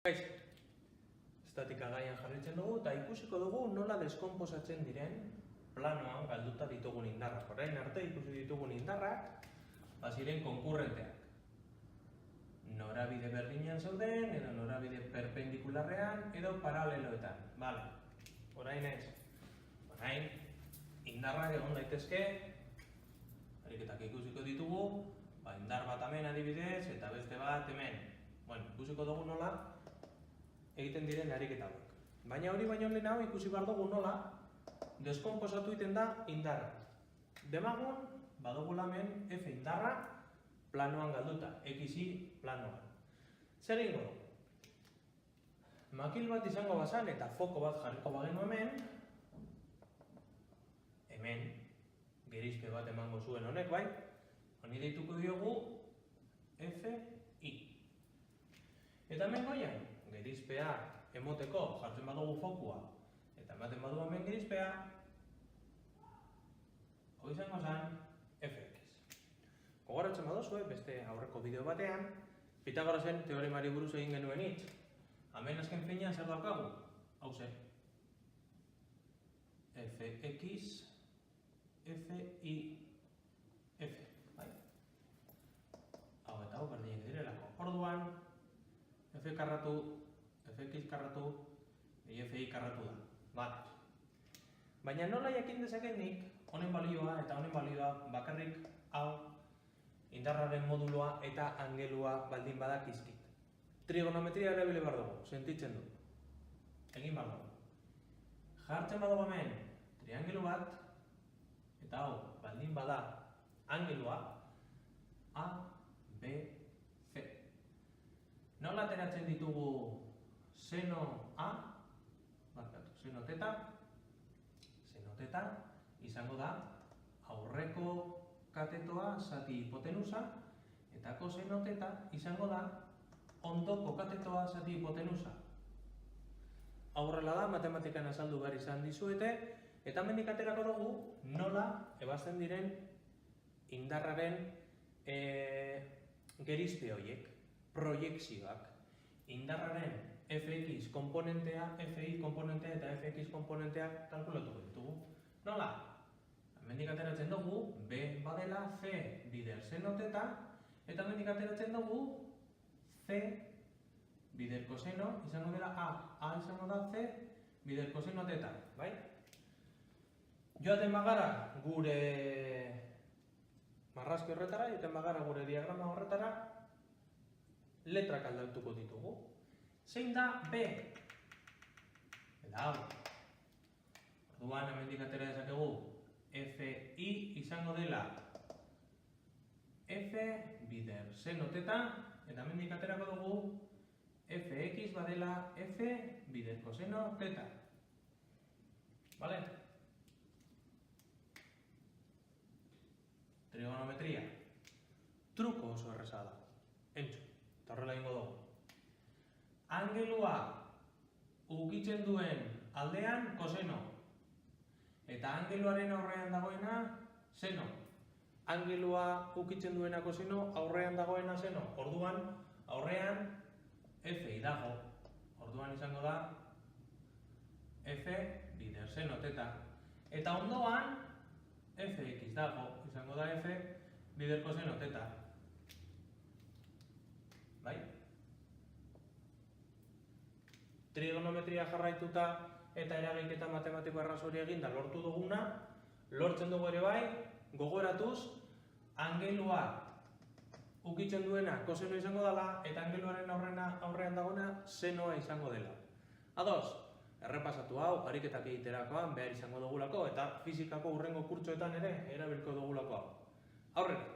Kaixo, estatika gaian jarritzen dugu eta ikusiko dugu nola deskonposatzen diren planoan galduta ditugun indarrak. Orain arte ikusi ditugun indarrak ziren konkurrenteak. Norabide berdinean zeuden, edo norabide perpendikularrean, edo paraleloetan. Bale, orain ez. Orain, indarrak egon daitezke, ariketak ikusiko ditugu, indar bat hemen adibidez, eta beste bat hemen. Ikusiko dugu nola egiten diren ariketa hauek. Baina hori baino lehenago ikusi behar dugu nola deskonposatu egiten da indarra. Demagun, badugula hemen F indarra planoan galduta, XY planoan. Zer egingo dugu? Makil bat izango bazan eta foko bat jarriko bagenu hemen gerizpe bat emango zuen honek, bai? Honi deituko diogu FI. Eta hemen goian, gerizpea emoteko jartzen badugu fokua eta ematen badu hemen gerizpea, hori izango zen FX. Gogoratzen baduzue, beste aurreko bideo batean, Pitagorasen teoremari buruz egin genuen hitz. Hemen azken finean zer daukagu? Hau ze. FX, FI, F. Hau eta hau berdinak direlako. Orduan, F karratu, Fx karratu, Fi karratu da. Baina nola jakin dezakenik, honen balioa eta honen balioa bakarrik hau indarraren modulua eta angelua baldin badakizkit. Trigonometria erabili behar dugu, sentitzen du. Egin behar dugu. Jartzen badugu hemen triangelu bat, eta hau baldin bada angelua A, B, C. Nola ateratzen ditugu seno A, seno teta izango da aurreko katetoa zati hipotenusa eta koseno teta izango da ondoko katetoa zati hipotenusa. Aurrela da, matematikan azaldu behar izan dizuete, eta hemendik aterako dugu nola ebazten diren indarraren gerizpe horiek, proiekzioak. Indarraren Fx komponentea, Fi komponentea eta Fx komponenteak kalkulatuko ditugu. Nola? Hemendik ateratzen dugu B badela C bider seno teta, eta hemendik ateratzen dugu C bider koseno izango dela A izango da C bider koseno teta, bai? Joaten bagara gure marrazki horretara, joaten bagara gure diagrama horretara, letrak aldatuko ditugu. Zein da B? Eta hau. Orduan hemendik atera dezakegu Fi izango dela F bider seno teta, eta hemendik aterako dugu Fx badela F bider koseno teta. Bale? Trigonometria. Truko oso erreza da. Entzu, eta horrela egingo dugu. Angelua ukitzen duen aldean koseno. Eta angeluaren aurrean dagoena seno. Angelua ukitzen duena koseno, aurrean dagoena seno. Orduan, aurrean Fi dago. Orduan izango da F bider seno teta. Eta ondoan Fx dago. Izango da F bider koseno teta. Bai? Trigonometria jarraituta eta eragiketa matematiko arrazori eginda lortu duguna, lortzen dugu ere bai, gogoratuz, angelua ukitzen duena koseno izango dela, eta angeluaren aurrean dagoena senoa izango dela. Ados, errepasatu hau, ariketak egiterakoan behar izango dugulako, eta fizikako hurrengo kurtsoetan ere erabilko dugulako hau. Aurrera!